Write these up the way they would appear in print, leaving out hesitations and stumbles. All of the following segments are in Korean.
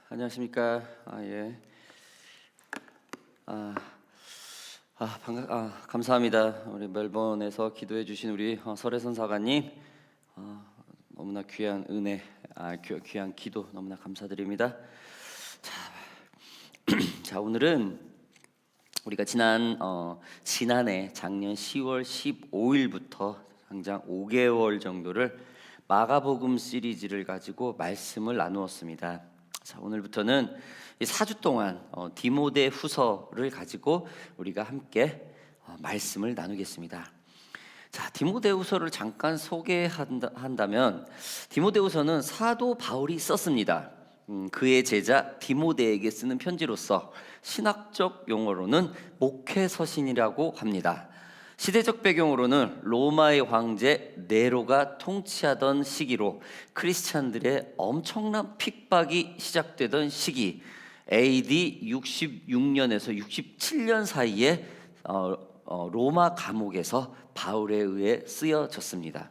안녕하십니까? 예. 감사합니다. 우리 멜번에서 기도해 주신 우리 설혜선 사가님, 너무나 귀한 은혜, 귀한 기도 너무나 감사드립니다. 자, 오늘은 우리가 지난해 작년 10월 15일부터 당장 5개월 정도를 마가복음 시리즈를 가지고 말씀을 나누었습니다. 자, 오늘부터는 이 4주 동안 디모데 후서를 가지고 우리가 함께 말씀을 나누겠습니다. 자, 디모데 후서를 잠깐 소개한다면 디모데 후서는 사도 바울이 썼습니다. 그의 제자 디모데에게 쓰는 편지로서 신학적 용어로는 목회서신이라고 합니다. 시대적 배경으로는 로마의 황제 네로가 통치하던 시기로 크리스찬들의 엄청난 핍박이 시작되던 시기, AD 66년에서 67년 사이에 로마 감옥에서 바울에 의해 쓰여졌습니다.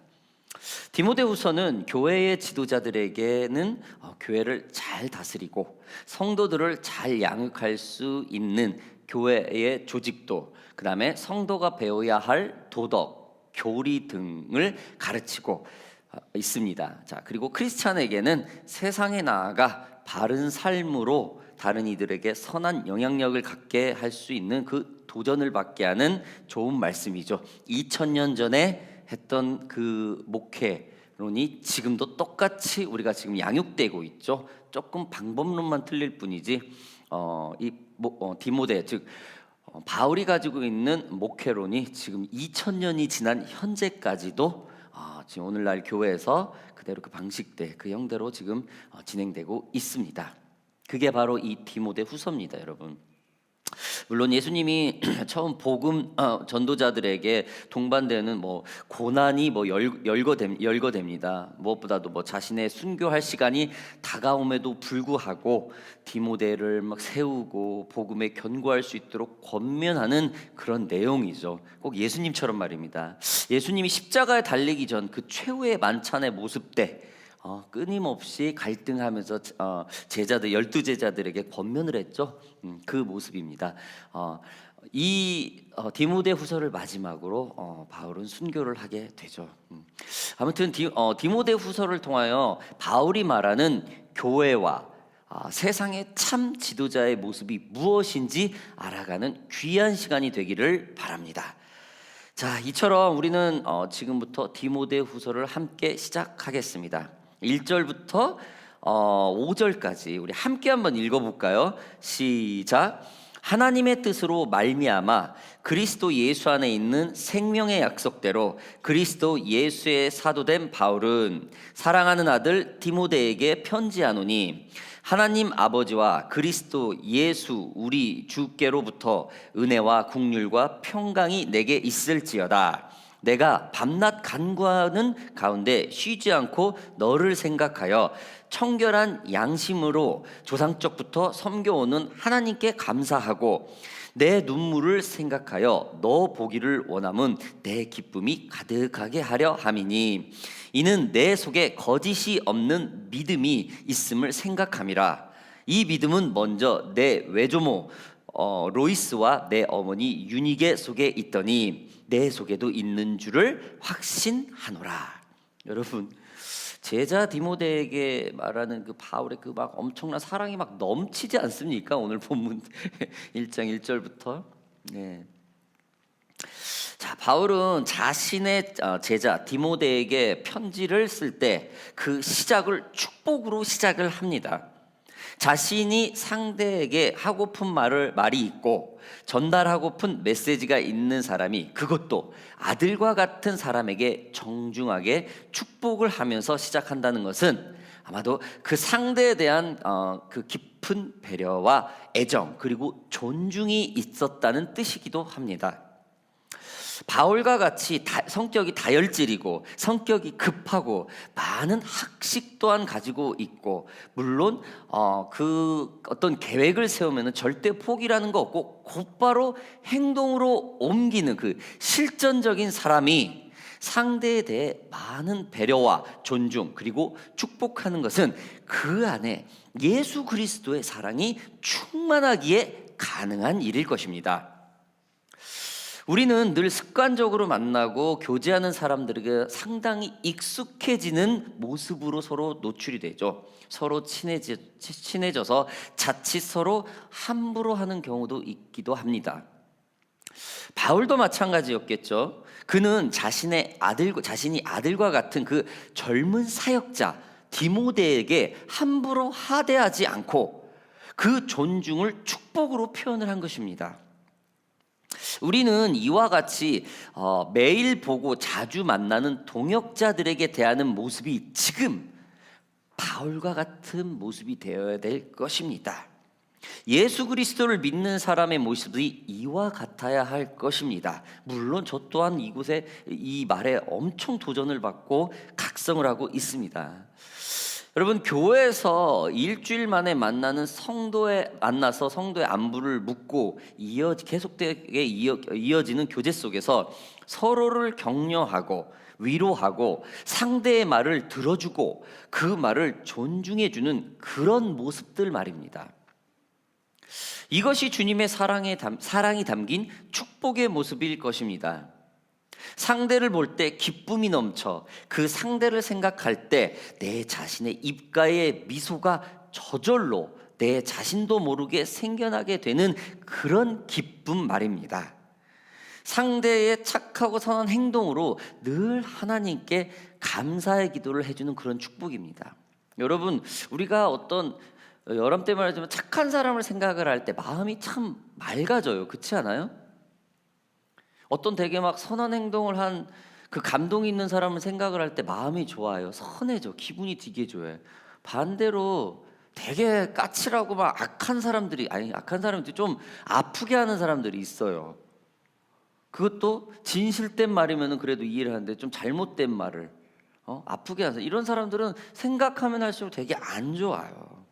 디모데후서는 교회의 지도자들에게는 교회를 잘 다스리고 성도들을 잘 양육할 수 있는 교회의 조직도, 그 다음에 성도가 배워야 할 도덕, 교리 등을 가르치고 있습니다. 자, 그리고 크리스찬에게는 세상에 나아가 바른 삶으로 다른 이들에게 선한 영향력을 갖게 할 수 있는 그 도전을 받게 하는 좋은 말씀이죠. 2000년 전에 했던 그 목회론이 지금도 똑같이 우리가 지금 양육되고 있죠. 조금 방법론만 틀릴 뿐이지 디모데, 즉 바울이 가지고 있는 목회론이 지금 2000년이 지난 현재까지도 지금 오늘날 교회에서 그대로 그 방식대, 그 형대로 지금 진행되고 있습니다. 그게 바로 이 디모데 후서입니다, 여러분. 물론 예수님이 처음 복음 전도자들에게 동반되는 고난이 열거됩니다. 무엇보다도 자신의 순교할 시간이 다가옴에도 불구하고 디모데를 세우고 복음에 견고할 수 있도록 권면하는 그런 내용이죠. 꼭 예수님처럼 말입니다. 예수님이 십자가에 달리기 전 그 최후의 만찬의 모습 때 끊임없이 갈등하면서 제자들 12제자들에게 권면을 했죠. 그 모습입니다. 이 디모데 후서를 마지막으로 바울은 순교를 하게 되죠. 아무튼 디모데 후서를 통하여 바울이 말하는 교회와 세상의 참 지도자의 모습이 무엇인지 알아가는 귀한 시간이 되기를 바랍니다. 자, 이처럼 우리는 지금부터 디모데 후서를 함께 시작하겠습니다. 1절부터 5절까지 우리 함께 한번 읽어볼까요? 시작. 하나님의 뜻으로 말미암아 그리스도 예수 안에 있는 생명의 약속대로 그리스도 예수의 사도된 바울은 사랑하는 아들 디모데에게 편지하노니 하나님 아버지와 그리스도 예수 우리 주께로부터 은혜와 긍휼과 평강이 내게 있을지어다. 내가 밤낮 간구하는 가운데 쉬지 않고 너를 생각하여 청결한 양심으로 조상적부터 섬겨오는 하나님께 감사하고 내 눈물을 생각하여 너 보기를 원함은 내 기쁨이 가득하게 하려 함이니 이는 내 속에 거짓이 없는 믿음이 있음을 생각함이라. 이 믿음은 먼저 내 외조모 로이스와 내 어머니 유니게 속에 있더니 내 속에도 있는 줄을 확신하노라. 여러분, 제자 디모데에게 말하는 그 바울의 그 엄청난 사랑이 넘치지 않습니까? 오늘 본문 1장 1절부터. 네. 자, 바울은 자신의 제자 디모데에게 편지를 쓸 때 그 시작을 축복으로 시작을 합니다. 자신이 상대에게 하고픈 말이 있고 전달하고픈 메시지가 있는 사람이 그것도 아들과 같은 사람에게 정중하게 축복을 하면서 시작한다는 것은 아마도 그 상대에 대한 그 깊은 배려와 애정 그리고 존중이 있었다는 뜻이기도 합니다. 바울과 같이 성격이 다혈질이고 성격이 급하고 많은 학식 또한 가지고 있고 물론 그 어떤 계획을 세우면 절대 포기라는 거 없고 곧바로 행동으로 옮기는 그 실전적인 사람이 상대에 대해 많은 배려와 존중 그리고 축복하는 것은 그 안에 예수 그리스도의 사랑이 충만하기에 가능한 일일 것입니다. 우리는 늘 습관적으로 만나고 교제하는 사람들에게 상당히 익숙해지는 모습으로 서로 노출이 되죠. 서로 친해져서 자칫 서로 함부로 하는 경우도 있기도 합니다. 바울도 마찬가지였겠죠. 그는 자신이 아들과 같은 그 젊은 사역자 디모데에게 함부로 하대하지 않고 그 존중을 축복으로 표현을 한 것입니다. 우리는 이와 같이 매일 보고 자주 만나는 동역자들에게 대하는 모습이 지금 바울과 같은 모습이 되어야 될 것입니다. 예수 그리스도를 믿는 사람의 모습이 이와 같아야 할 것입니다. 물론 저 또한 이곳에 이 말에 엄청 도전을 받고 각성을 하고 있습니다. 여러분, 교회에서 일주일 만에 만나서 성도의 안부를 묻고 계속되게 이어지는 교제 속에서 서로를 격려하고 위로하고 상대의 말을 들어주고 그 말을 존중해주는 그런 모습들 말입니다. 이것이 주님의 사랑이 담긴 축복의 모습일 것입니다. 상대를 볼 때 기쁨이 넘쳐 그 상대를 생각할 때 내 자신의 입가에 미소가 저절로 내 자신도 모르게 생겨나게 되는 그런 기쁨 말입니다. 상대의 착하고 선한 행동으로 늘 하나님께 감사의 기도를 해주는 그런 축복입니다. 여러분, 우리가 어떤 여러분 때 말하자면 착한 사람을 생각을 할 때 마음이 참 맑아져요. 그렇지 않아요? 어떤 되게 막 선한 행동을 한 그 감동이 있는 사람을 생각을 할 때 마음이 좋아요. 선해져. 기분이 되게 좋아요. 반대로 되게 까칠하고 막 악한 사람들이 좀 아프게 하는 사람들이 있어요. 그것도 진실된 말이면 그래도 이해를 하는데 좀 잘못된 말을 아프게 하는 이런 사람들은 생각하면 할수록 되게 안 좋아요.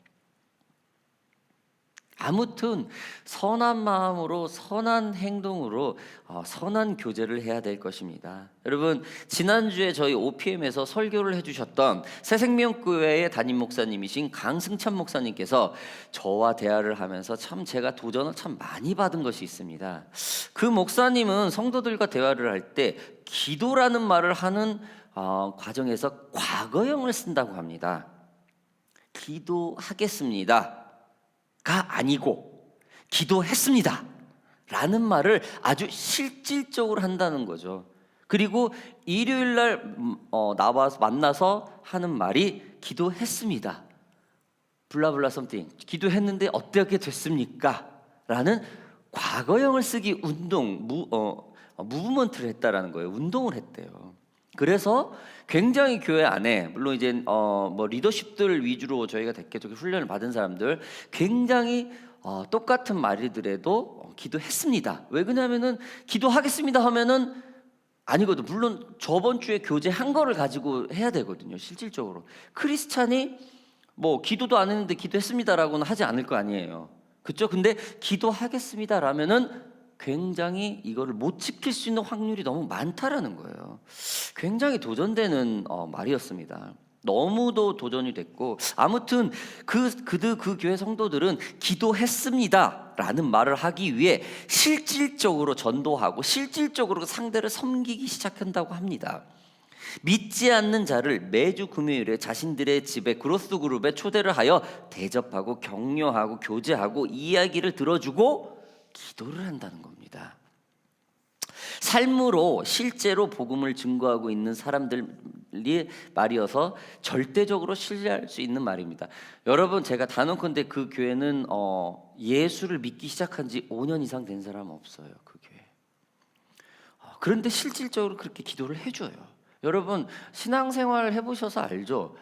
아무튼 선한 마음으로 선한 행동으로 선한 교제를 해야 될 것입니다. 여러분, 지난주에 저희 OPM에서 설교를 해주셨던 새생명교회의 담임 목사님이신 강승찬 목사님께서 저와 대화를 하면서 참 제가 도전을 참 많이 받은 것이 있습니다. 그 목사님은 성도들과 대화를 할 때 기도라는 말을 하는 과정에서 과거형을 쓴다고 합니다. 기도하겠습니다 가 아니고 기도했습니다 라는 말을 아주 실질적으로 한다는 거죠. 그리고 일요일날 나와서 만나서 하는 말이 기도했습니다 블라블라 썸띵 기도했는데 어떻게 됐습니까? 라는 과거형을 쓰기 무브먼트를 했다라는 거예요. 운동을 했대요. 그래서 굉장히 교회 안에 물론 이제 뭐 리더십들 위주로 저희가 대개적인 훈련을 받은 사람들 굉장히 똑같은 말이더라도 기도했습니다. 왜 그러냐면은 기도하겠습니다 하면은 아니거든. 물론 저번 주에 교제한 거를 가지고 해야 되거든요. 실질적으로 크리스찬이 뭐 기도도 안 했는데 기도했습니다라고는 하지 않을 거 아니에요. 그렇죠? 근데 기도하겠습니다라면은 굉장히 이거를 못 지킬 수 있는 확률이 너무 많다라는 거예요. 굉장히 도전되는 말이었습니다. 너무도 도전이 됐고 아무튼 그 교회 성도들은 기도했습니다라는 말을 하기 위해 실질적으로 전도하고 실질적으로 상대를 섬기기 시작한다고 합니다. 믿지 않는 자를 매주 금요일에 자신들의 집에 그로스 그룹에 초대를 하여 대접하고 격려하고 교제하고 이야기를 들어주고 기도를 한다는 겁니다. 삶으로 실제로 복음을 증거하고 있는 사람들이 말이어서 절대적으로 신뢰할 수 있는 말입니다. 여러분, 제가 단언컨대 그 교회는 예수를 믿기 시작한 지 5년 이상 된 사람 없어요. 그 교회. 그런데 실질적으로 그렇게 기도를 해줘요. 여러분, 신앙생활 해보셔서 알죠?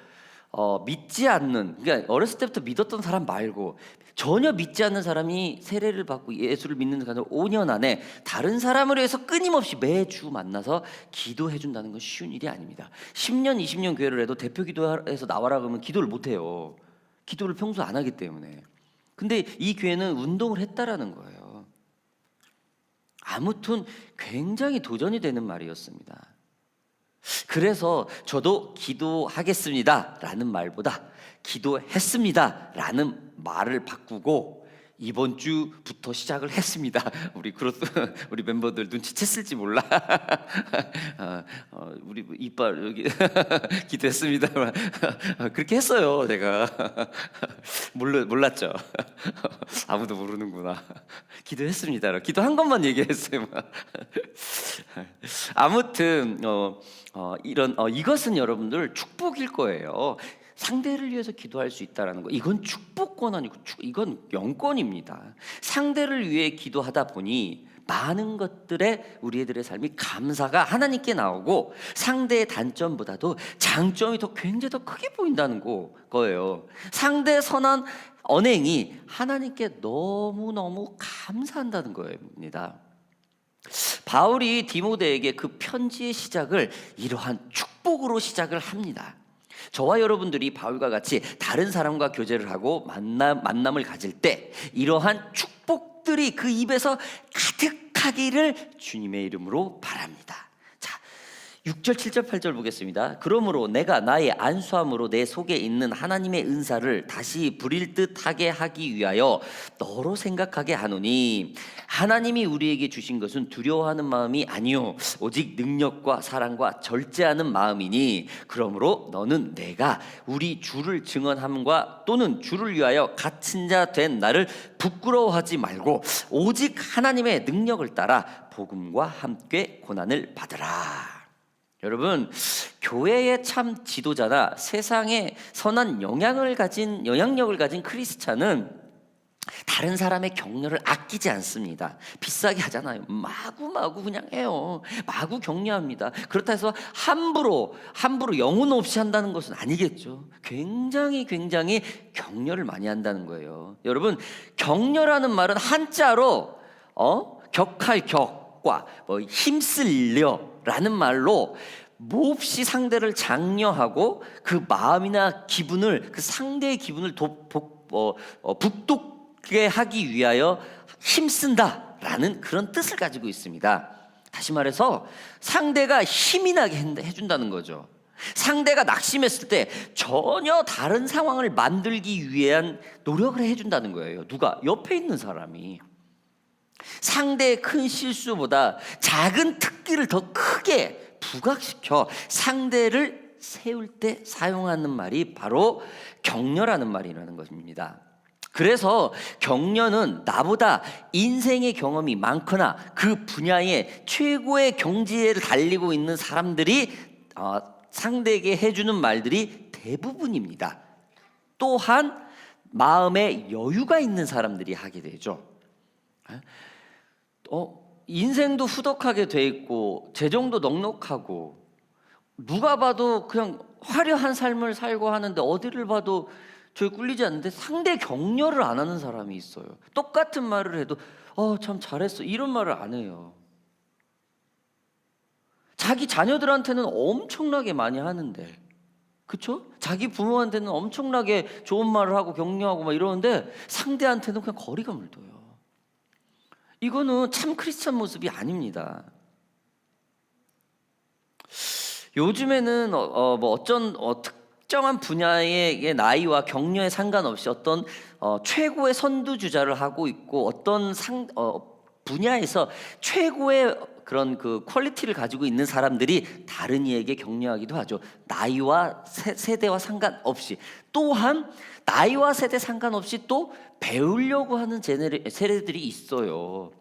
믿지 않는, 그러니까 어렸을 때부터 믿었던 사람 말고 전혀 믿지 않는 사람이 세례를 받고 예수를 믿는 가정 5년 안에 다른 사람을 위해서 끊임없이 매주 만나서 기도해 준다는 건 쉬운 일이 아닙니다. 10년 20년 교회를 해도 대표 기도해서 나와라 그러면 기도를 못 해요. 기도를 평소 안 하기 때문에. 근데 이 교회는 운동을 했다라는 거예요. 아무튼 굉장히 도전이 되는 말이었습니다. 그래서 저도 기도하겠습니다 라는 말보다 기도했습니다 라는 말을 바꾸고 이번 주부터 시작을 했습니다. 우리 멤버들 눈치챘을지 몰라. 우리 이빨 여기 기도했습니다. 그렇게 했어요. 내가 몰랐죠. 아무도 모르는구나. 기도했습니다. 기도한 것만 얘기했어요. 아무튼 이것은 여러분들 축복일 거예요. 상대를 위해서 기도할 수 있다는 거, 이건 축복권 아니고 이건 영권입니다. 상대를 위해 기도하다 보니 많은 것들에 우리들의 삶이 감사가 하나님께 나오고 상대의 단점보다도 장점이 굉장히 더 크게 보인다는 거예요. 상대의 선한 언행이 하나님께 너무너무 감사한다는 겁니다. 바울이 디모데에게 그 편지의 시작을 이러한 축복으로 시작을 합니다. 저와 여러분들이 바울과 같이 다른 사람과 교제를 하고 만남을 가질 때 이러한 축복들이 그 입에서 가득하기를 주님의 이름으로 바랍니다. 자, 6절, 7절, 8절 보겠습니다. 그러므로 내가 나의 안수함으로 내 속에 있는 하나님의 은사를 다시 부릴 듯하게 하기 위하여 너로 생각하게 하노니 하나님이 우리에게 주신 것은 두려워하는 마음이 아니요 오직 능력과 사랑과 절제하는 마음이니 그러므로 너는 내가 우리 주를 증언함과 또는 주를 위하여 갇힌 자 된 나를 부끄러워하지 말고 오직 하나님의 능력을 따라 복음과 함께 고난을 받으라. 여러분, 교회의 참 지도자나 세상에 선한 영향력을 가진 크리스찬은 다른 사람의 격려를 아끼지 않습니다. 비싸게 하잖아요. 마구마구 그냥 해요. 마구 격려합니다. 그렇다 해서 함부로 영혼 없이 한다는 것은 아니겠죠. 굉장히 격려를 많이 한다는 거예요. 여러분, 격려라는 말은 한자로 격할 격과 힘쓸려라는 말로 몹시 상대를 장려하고 그 마음이나 기분을, 그 상대의 기분을 북돋게 하기 위하여 힘쓴다라는 그런 뜻을 가지고 있습니다. 다시 말해서 상대가 힘이 나게 해준다는 거죠. 상대가 낙심했을 때 전혀 다른 상황을 만들기 위한 노력을 해준다는 거예요. 누가? 옆에 있는 사람이. 상대의 큰 실수보다 작은 특기를 더 크게 부각시켜 상대를 세울 때 사용하는 말이 바로 격려라는 말이라는 것입니다. 그래서 격려는 나보다 인생의 경험이 많거나 그 분야의 최고의 경지를 달리고 있는 사람들이 상대에게 해주는 말들이 대부분입니다. 또한 마음에 여유가 있는 사람들이 하게 되죠. 인생도 후덕하게 돼 있고 재정도 넉넉하고 누가 봐도 그냥 화려한 삶을 살고 하는데 어디를 봐도 저희 꿀리지 않는데 상대 격려를 안 하는 사람이 있어요. 똑같은 말을 해도 참 잘했어 이런 말을 안 해요. 자기 자녀들한테는 엄청나게 많이 하는데, 그렇죠? 자기 부모한테는 엄청나게 좋은 말을 하고 격려하고 막 이러는데 상대한테는 그냥 거리감을 둬요. 이거는 참 크리스찬 모습이 아닙니다. 요즘에는 특정한 분야의 나이와 격려에 상관없이 어떤 최고의 선두주자를 하고 있고 어떤 분야에서 최고의 그런 그 퀄리티를 가지고 있는 사람들이 다른 이에게 격려하기도 하죠. 나이와 세대와 상관없이. 또한 나이와 세대 상관없이 또 배우려고 하는 세대들이 있어요.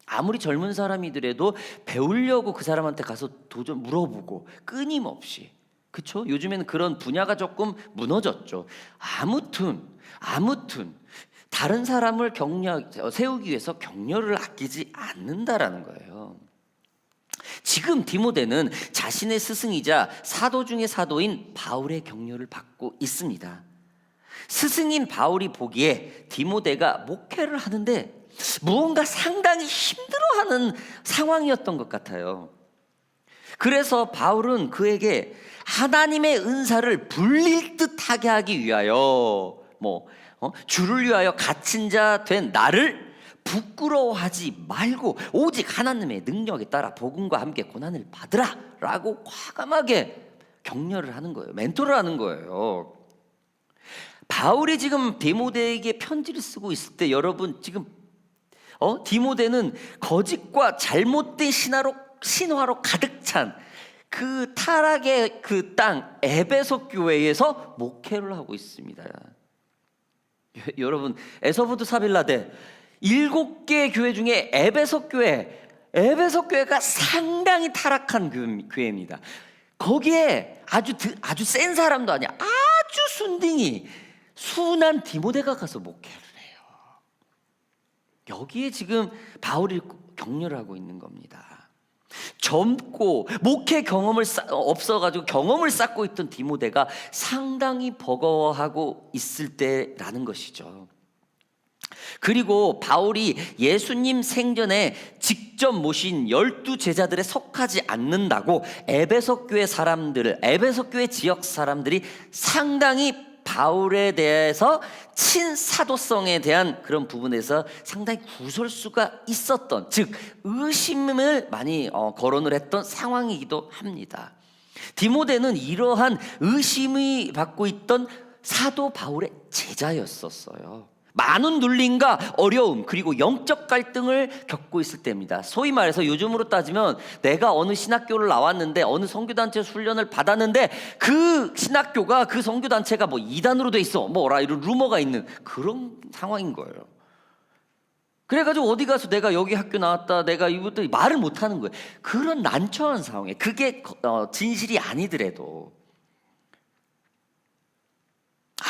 아무리 젊은 사람이더라도 배우려고 그 사람한테 가서 도전 물어보고 끊임없이. 그렇죠? 요즘에는 그런 분야가 조금 무너졌죠. 아무튼 다른 사람을 세우기 위해서 격려를 아끼지 않는다라는 거예요. 지금 디모데는 자신의 스승이자 사도 중의 사도인 바울의 격려를 받고 있습니다. 스승인 바울이 보기에 디모데가 목회를 하는데 무언가 상당히 힘들어하는 상황이었던 것 같아요. 그래서 바울은 그에게 하나님의 은사를 불릴 듯하게 하기 위하여 주를 위하여 갇힌 자 된 나를 부끄러워하지 말고 오직 하나님의 능력에 따라 복음과 함께 고난을 받으라 라고 과감하게 격려를 하는 거예요. 멘토를 하는 거예요. 바울이 지금 디모데에게 편지를 쓰고 있을 때 여러분 지금 디모데는 거짓과 잘못된 신화로 가득 찬 그 타락의 그 땅 에베소 교회에서 목회를 하고 있습니다. 여러분 에서부드 사빌라데 7개 교회 중에 에베소 교회가 상당히 타락한 교회입니다. 거기에 아주 센 사람도 아니야. 아주 순딩이 순한 디모데가 가서 목회를 해요. 여기에 지금 바울이 격려를 하고 있는 겁니다. 젊고 목회 경험을 없어가지고 경험을 쌓고 있던 디모데가 상당히 버거워하고 있을 때라는 것이죠. 그리고 바울이 예수님 생전에 직접 모신 12제자들에 속하지 않는다고 에베소 교회 지역 사람들이 상당히 바울에 대해서 친사도성에 대한 그런 부분에서 상당히 구설수가 있었던, 즉 의심을 많이 거론을 했던 상황이기도 합니다. 디모데는 이러한 의심이 받고 있던 사도 바울의 제자였었어요. 많은 눌림과 어려움 그리고 영적 갈등을 겪고 있을 때입니다. 소위 말해서 요즘으로 따지면 내가 어느 신학교를 나왔는데 어느 선교단체에서 훈련을 받았는데 그 신학교가 그 선교단체가 뭐 이단으로 돼 있어 이런 루머가 있는 그런 상황인 거예요. 그래가지고 어디 가서 내가 여기 학교 나왔다 내가 이것도 말을 못하는 거예요. 그런 난처한 상황에 그게 진실이 아니더라도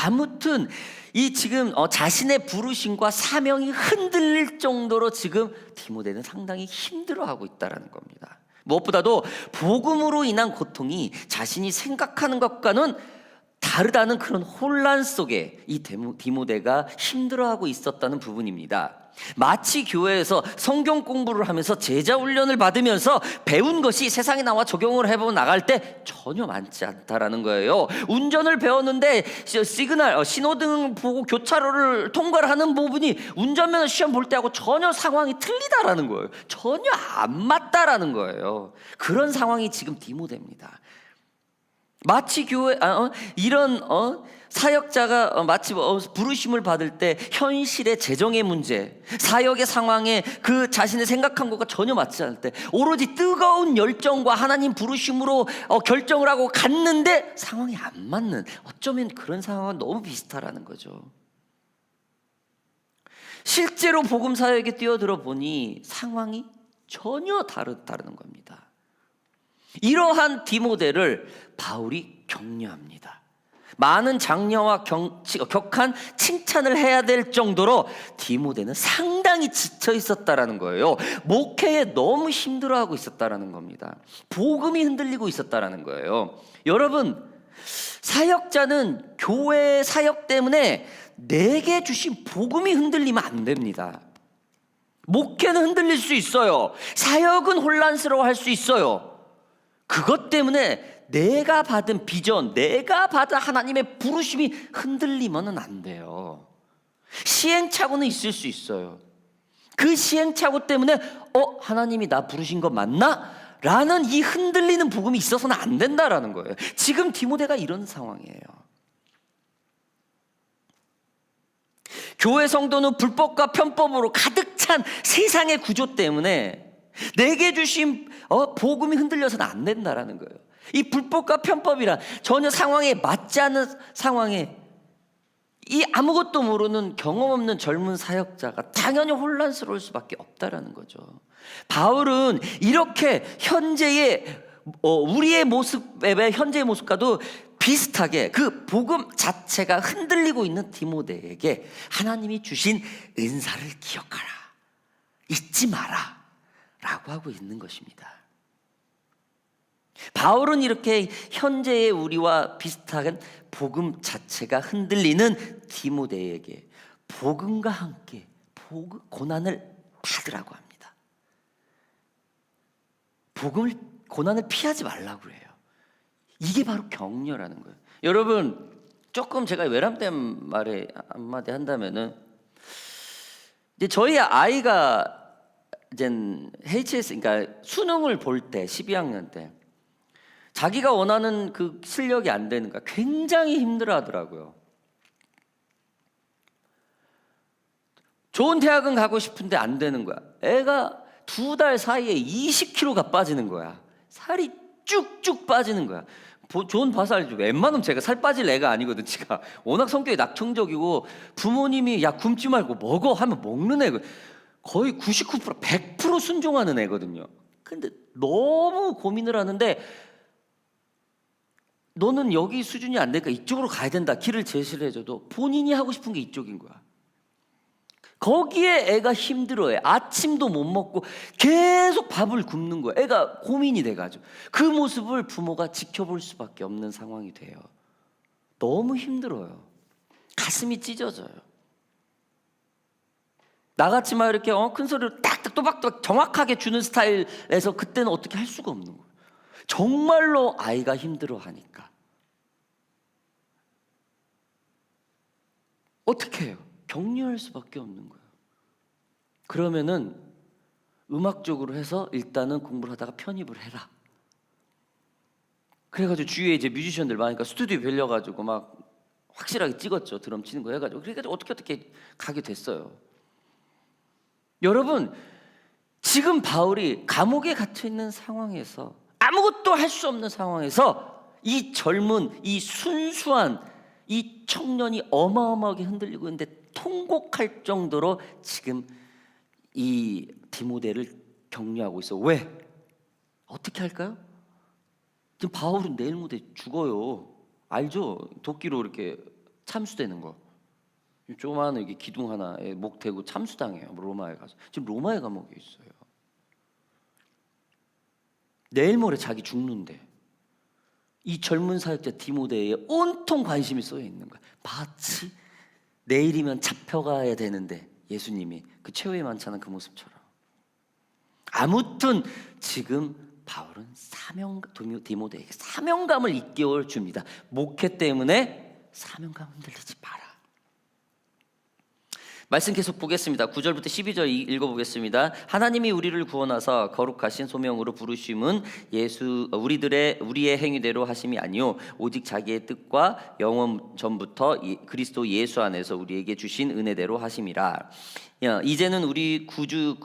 아무튼 이 지금 자신의 부르심과 사명이 흔들릴 정도로 지금 디모데는 상당히 힘들어하고 있다는 겁니다. 무엇보다도 복음으로 인한 고통이 자신이 생각하는 것과는 다르다는 그런 혼란 속에 이 디모데가 힘들어하고 있었다는 부분입니다. 마치 교회에서 성경 공부를 하면서 제자 훈련을 받으면서 배운 것이 세상에 나와 적용을 해보고 나갈 때 전혀 많지 않다라는 거예요. 운전을 배웠는데 신호등 보고 교차로를 통과를 하는 부분이 운전면허 시험 볼 때하고 전혀 상황이 틀리다라는 거예요. 전혀 안 맞다라는 거예요. 그런 상황이 지금 디모데입니다. 마치 교회 이런 사역자가 마치 부르심을 받을 때 현실의 재정의 문제, 사역의 상황에 그 자신의 생각한 것과 전혀 맞지 않을 때 오로지 뜨거운 열정과 하나님 부르심으로 결정을 하고 갔는데 상황이 안 맞는, 어쩌면 그런 상황은 너무 비슷하라는 거죠. 실제로 복음 사역에 뛰어들어 보니 상황이 전혀 다르다는 겁니다. 이러한 디모데를 바울이 격려합니다. 많은 장려와 격한 칭찬을 해야 될 정도로 디모데는 상당히 지쳐 있었다라는 거예요. 목회에 너무 힘들어하고 있었다라는 겁니다. 복음이 흔들리고 있었다라는 거예요. 여러분, 사역자는 교회 사역 때문에 내게 주신 복음이 흔들리면 안 됩니다. 목회는 흔들릴 수 있어요. 사역은 혼란스러워할 수 있어요. 그것 때문에 내가 받은 비전, 내가 받은 하나님의 부르심이 흔들리면 안 돼요. 시행착오는 있을 수 있어요. 그 시행착오 때문에 하나님이 나 부르신 거 맞나? 라는 이 흔들리는 복음이 있어서는 안 된다라는 거예요. 지금 디모데가 이런 상황이에요. 교회 성도는 불법과 편법으로 가득 찬 세상의 구조 때문에 내게 주신 복음이 흔들려서는 안 된다라는 거예요. 이 불법과 편법이란 전혀 상황에 맞지 않는 상황에 이 아무것도 모르는 경험 없는 젊은 사역자가 당연히 혼란스러울 수밖에 없다라는 거죠. 바울은 이렇게 현재의 우리의 현재의 모습과도 비슷하게 그 복음 자체가 흔들리고 있는 디모데에게 하나님이 주신 은사를 기억하라, 잊지 마라 라고 하고 있는 것입니다. 바울은 이렇게 현재의 우리와 비슷한 복음 자체가 흔들리는 디모데에게 복음과 함께 고난을 받으라고 합니다. 고난을 피하지 말라고 해요. 이게 바로 격려라는 거예요. 여러분, 조금 제가 외람된 말에 한마디 한다면은 이제 저희 아이가 이제 HS, 그러니까 수능을 볼 때 12학년 때 자기가 원하는 그 실력이 안 되는 거야. 굉장히 힘들어하더라고요. 좋은 대학은 가고 싶은데 안 되는 거야. 애가 2달 사이에 20kg가 빠지는 거야. 살이 쭉쭉 빠지는 거야. 좋은 봐서 알죠. 웬만하면 제가 살 빠질 애가 아니거든. 제가 워낙 성격이 낙천적이고 부모님이 야 굶지 말고 먹어 하면 먹는 애. 거의 99% 100% 순종하는 애거든요. 근데 너무 고민을 하는데 너는 여기 수준이 안 되니까 이쪽으로 가야 된다. 길을 제시를 해줘도 본인이 하고 싶은 게 이쪽인 거야. 거기에 애가 힘들어해. 아침도 못 먹고 계속 밥을 굶는 거야. 애가 고민이 돼가지고 그 모습을 부모가 지켜볼 수밖에 없는 상황이 돼요. 너무 힘들어요. 가슴이 찢어져요. 나같이 막 이렇게 큰 소리로 딱딱 또박또박 정확하게 주는 스타일에서 그때는 어떻게 할 수가 없는 거예요. 정말로 아이가 힘들어하니까 어떻게 해요? 격려할 수밖에 없는 거예요. 그러면은 음악적으로 해서 일단은 공부를 하다가 편입을 해라. 그래가지고 주위에 이제 뮤지션들 많으니까 스튜디오 빌려가지고 막 확실하게 찍었죠. 드럼 치는 거 해가지고. 그래가지고 어떻게 가게 됐어요. 여러분, 지금 바울이 감옥에 갇혀 있는 상황에서 아무것도 할 수 없는 상황에서 이 젊은, 이 순수한 이 청년이 어마어마하게 흔들리고 있는데 통곡할 정도로 지금 이 디모데를 격려하고 있어. 왜? 어떻게 할까요? 지금 바울은 내일 모레 죽어요. 알죠? 도끼로 이렇게 참수되는 거. 조그마한 이게 기둥 하나에 목 대고 참수당해요. 로마에 가서. 지금 로마에 감옥에 있어요. 내일 모레 자기 죽는데 이 젊은 사역자 디모데에 온통 관심이 쏘여 있는 거야. 마치 내일이면 잡혀가야 되는데 예수님이 그 최후의 만찬한 그 모습처럼. 아무튼 지금 바울은 디모데에게 사명감을 일깨워 줍니다. 목회 때문에 사명감 흔들리지 마라. 말씀 계속 보겠습니다. 9절부터 12절 읽어보겠습니다. 하나님이 우리를 구원하사 거룩하신 소명으로 부르심은 우리의 행위대로 하심이 아니요 오직 자기의 뜻과 영원 전부터 그리스도 예수 안에서 우리에게 주신 은혜대로 하심이라. 이제는 우리 구주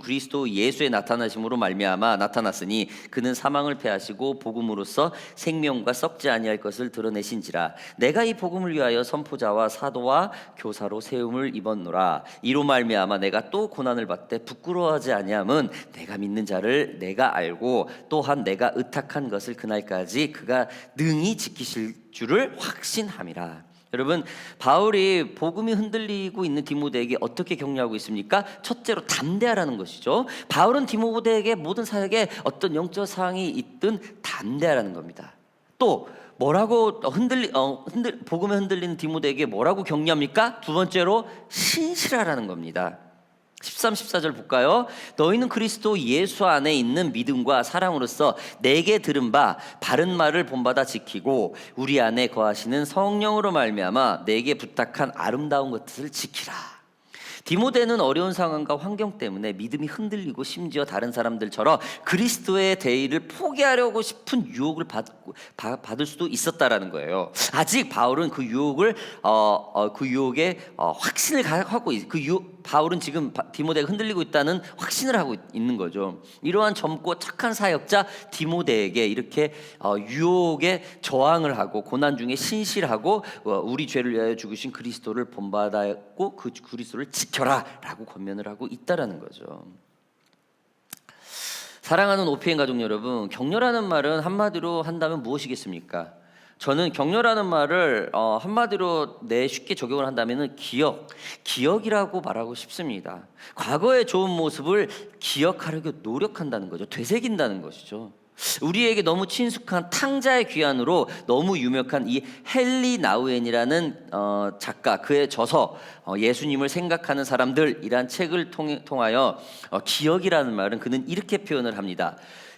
그리스도 예수의 나타나심으로 말미암아 나타났으니 그는 사망을 패하시고 복음으로써 생명과 썩지 아니할 것을 드러내신지라. 내가 이 복음을 위하여 선포자와 사도와 교사로 세움을 입었노라. 이로 말미암아 내가 또 고난을 받되 부끄러워하지 아니함은 내가 믿는 자를 내가 알고 또한 내가 의탁한 것을 그날까지 그가 능히 지키실 줄을 확신함이라. 여러분, 바울이 복음이 흔들리고 있는 디모데에게 어떻게 격려하고 있습니까? 첫째로 담대하라는 것이죠. 바울은 디모데에게 모든 사역에 어떤 영적 사항이 있든 담대하라는 겁니다. 또 뭐라고 복음에 흔들리는 디모데에게 뭐라고 격려합니까? 두 번째로 신실하라는 겁니다. 13, 14절 볼까요? 너희는 그리스도 예수 안에 있는 믿음과 사랑으로서 내게 들은 바 바른 말을 본받아 지키고 우리 안에 거하시는 성령으로 말미암아 내게 부탁한 아름다운 것을 지키라. 디모데는 어려운 상황과 환경 때문에 믿음이 흔들리고 심지어 다른 사람들처럼 그리스도의 대의를 포기하려고 싶은 유혹을 받을 수도 있었다라는 거예요. 아직 바울은 그 유혹에 확신을 하고 바울은 지금 디모데가 흔들리고 있다는 확신을 하고 있는 거죠. 이러한 젊고 착한 사역자 디모데에게 이렇게 유혹에 저항을 하고 고난 중에 신실하고 우리 죄를 위하여 죽으신 그리스도를 본받았고 그 그리스도를 지켜라 라고 권면을 하고 있다라는 거죠. 사랑하는 OPN 가족 여러분, 격려라는 말은 한마디로 한다면 무엇이겠습니까? 저는 격려라는 말을 한마디로 쉽게 적용을 한다면 기억이라고 말하고 싶습니다. 과거의 좋은 모습을 기억하려고 노력한다는 거죠. 되새긴다는 것이죠. 우리에게 너무 친숙한 탕자의 귀환으로 너무 유명한 이 헨리 나우엔이라는 작가, 그의 저서 예수님을 생각하는 사람들이란 책을 통하여 기억이라는 말은 그는 이렇게 표현을 합니다.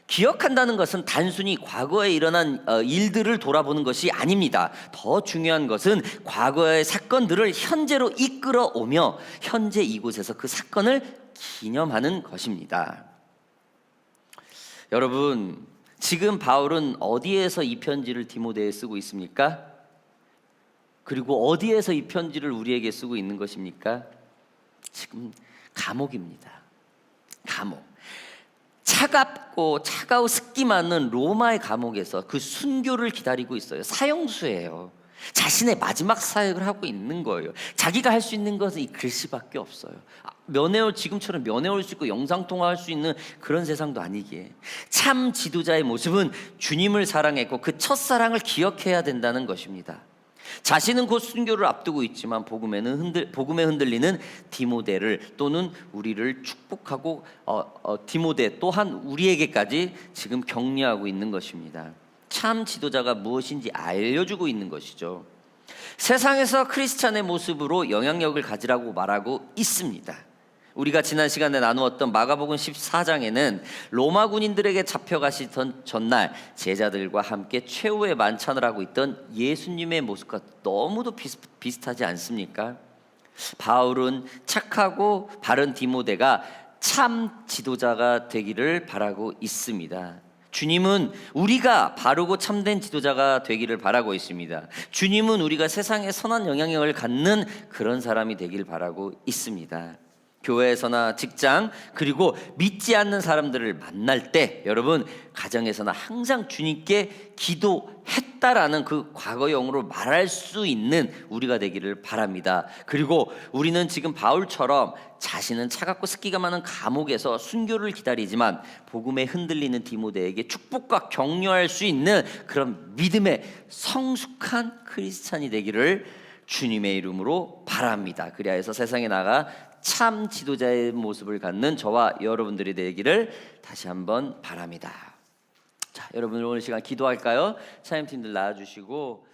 기억한다는 것은 단순히 과거에 일어난 일들을 돌아보는 것이 아닙니다. 더 중요한 것은 과거의 사건들을 현재로 이끌어 오며 현재 이곳에서 그 사건을 기념하는 것입니다. 여러분, 지금 바울은 어디에서 이 편지를 디모데에 쓰고 있습니까? 그리고 어디에서 이 편지를 우리에게 쓰고 있는 것입니까? 지금 감옥입니다. 감옥. 차갑고 차가운 습기 많은 로마의 감옥에서 그 순교를 기다리고 있어요. 사형수예요. 자신의 마지막 사역을 하고 있는 거예요. 자기가 할 수 있는 것은 이 글씨밖에 없어요. 지금처럼 면회올 수 있고 영상통화할 수 있는 그런 세상도 아니기에 참 지도자의 모습은 주님을 사랑했고 그 첫사랑을 기억해야 된다는 것입니다. 자신은 곧 순교를 앞두고 있지만 복음에 흔들리는 디모데를 또는 우리를 축복하고 디모데 또한 우리에게까지 지금 격려하고 있는 것입니다. 참 지도자가 무엇인지 알려주고 있는 것이죠. 세상에서 크리스찬의 모습으로 영향력을 가지라고 말하고 있습니다. 우리가 지난 시간에 나누었던 마가복음 14장에는 로마 군인들에게 잡혀가시던 전날 제자들과 함께 최후의 만찬을 하고 있던 예수님의 모습과 너무도 비슷하지 않습니까? 바울은 착하고 바른 디모데가 참 지도자가 되기를 바라고 있습니다. 주님은 우리가 바르고 참된 지도자가 되기를 바라고 있습니다. 주님은 우리가 세상에 선한 영향력을 갖는 그런 사람이 되길 바라고 있습니다. 교회에서나 직장 그리고 믿지 않는 사람들을 만날 때 여러분 가정에서나 항상 주님께 기도했다라는 그 과거형으로 말할 수 있는 우리가 되기를 바랍니다. 그리고 우리는 지금 바울처럼 자신은 차갑고 습기가 많은 감옥에서 순교를 기다리지만 복음에 흔들리는 디모데에게 축복과 격려할 수 있는 그런 믿음의 성숙한 크리스찬이 되기를 주님의 이름으로 바랍니다. 그리하여서 세상에 나가 참 지도자의 모습을 갖는 저와 여러분들이 되기를 다시 한번 바랍니다. 자, 여러분 오늘 시간 기도할까요? 찬양팀들 나와주시고